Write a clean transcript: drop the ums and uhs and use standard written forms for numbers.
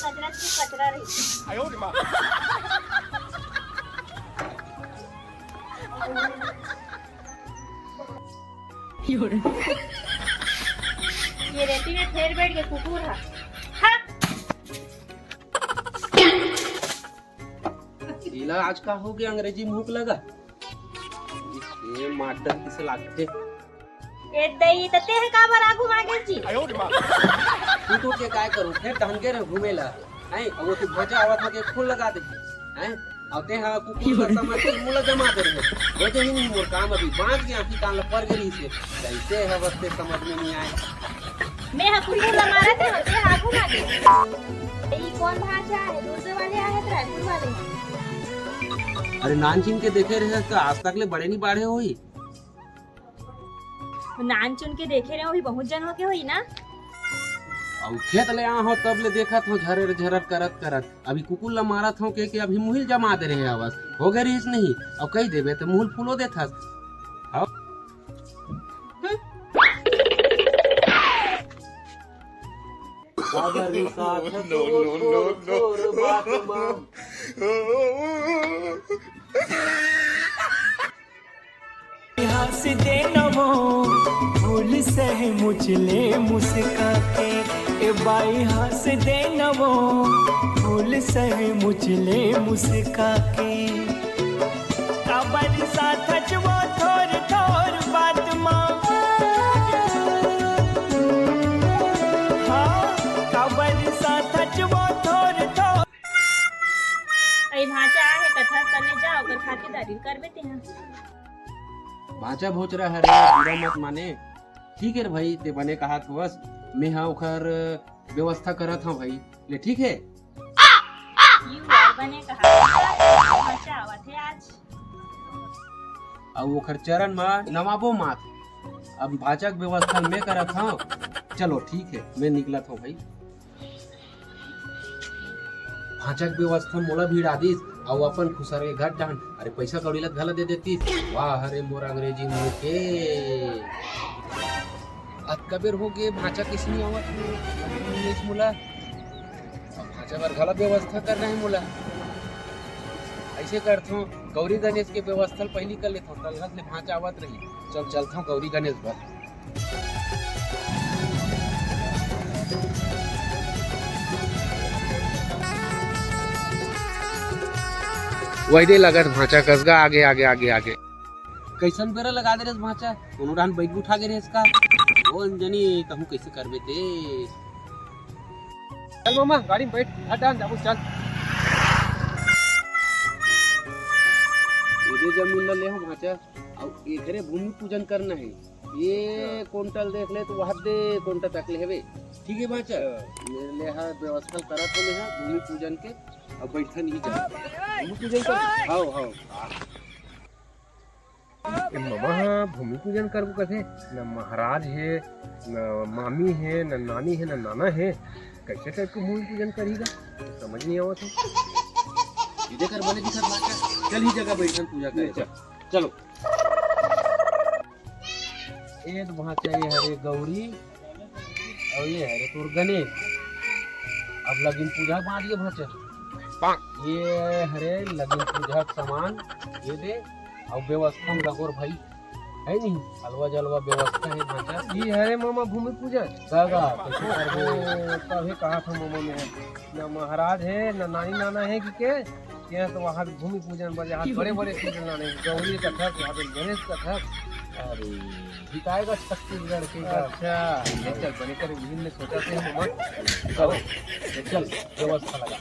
कचरा की कचरा रही। ये रेती में फेर बैठ के कुकुर है। इला आज का हो गया अंग्रेजी मुंह लगा ये माटर किसे लागते ए दई तते है का बार आगू मागे जी। तू तो के काय करू फिर टहन के रे घूमेला हैं अब वो भजा आवत हो के फूल लगा दे हैं आते हैं कुकुर का समझ के मुला जमा दे रहे वो तो ही नहीं मोर काम अभी बांध गया की कान पर गई से कैसे है बस समझ में नहीं आए मैं हा कुकुर ला मारा थे होते आगू मागे। ई कौन भाषा है दूसरे वाले आए हैं रायपुर वाले। अरे नानचीन के देखे रहे तो आज तक ले बड़े नहीं बाढ़े हुई नान चुन के देखे रहे हो भी बहुत जन होके हुई ना। और खेत ले आ हो तब ले देखत हो झरर झरर करत करत अभी कुकुर ला मारत हो के अभी मुहिल जमा दे रहे आवाज हो गए रहीस नहीं अब कही देबे तो मुहिल फूलो देथस। हंस दे नमो फूल से मुझले मुस्का के ए बाई हंस दे नमो फूल से मुझले मुस्का के काबर साथ वो थोर थोर बात मां हाँ काबर साथ वो थोर थोर आई भाषा है कथा तने जाओ कर खातिरदारी करबे ते हां भाचा भोचरा है रे बुरा मत माने ठीक है रे भाई ते बने कहा तो बस मैं हाँ ओखर व्यवस्था करत हूँ भाई ले ठीक है यू बने कहा भाषा आवत है आज अब ओखर चरण में नवाबो मात अब भाचा के व्यवस्था मैं करत हूँ चलो ठीक है मैं निकलत हूँ भाई भाचा के व्यवस्था मोला भिड़ा दीस और अपन खुसर के घर जान अरे पैसा कौड़ी लग घला दे देती वाह अरे मोर अंग्रेजी मुंह के अब कबेर हो गए भाचा किस नहीं आवत इंग्लिश मुला अब भाचा पर घला व्यवस्था कर रहे हैं मुला ऐसे करता हूँ गौरी गणेश के व्यवस्था पहली कर लेता हूँ तलहत ले भाचा आवत रही चल चलता हूँ गौरी गणेश पर वही लगत भाचा कसगा आगे आगे आगे आगे कैसन बेरा लगा दे रे भाचा कोनो डान बैठ उठा के रे इसका ओ अंजनी कहूं कैसे करबे ते चल मामा गाड़ी में बैठ हटान जाबू चल ये जमीन ले हो भाचा और एकरे भूमि पूजन करना है ये कुंटल देख ले तो वहां दे कुंटल तक ले हेबे ठीक है भाचा मेरे ले हा व्यवस्था करत हो ले भूमि पूजन के अब बैठा नहीं जा भूमि पूजन कर हां हां मामा भूमि पूजन करबो कथे न महाराज है न मामी है न नानी है न नाना है कैसे टाइप का भूमि पूजन करेगा समझ नहीं आवत है इधर कर बने दिखा भाचा चल ही जगह बैठन पूजा करे चलो ये तो वहां चाहिए हरे गौरी और ये हरे तोर गणेश अब लगिन पूजा बांध ये भाचा ये हरे लगिन पूजा सामान ये दे और व्यवस्था में लगोर भाई है नहीं हलवा जलवा व्यवस्था है भाचा ये है मामा भूमि पूजन कागा कैसे करबो तभी कहा था मामा में न महाराज है न नानी नाना है कि के यहाँ तो वहाँ भूमि पूजन बजे हाथ बड़े बड़े पूजन लाने गौरी का था यहाँ पे गणेश का था अरे दिखाएगा छत्तीसगढ़ के अच्छा ये चल बने कर विभिन्न सोचा थे मामा चल व्यवस्था लगा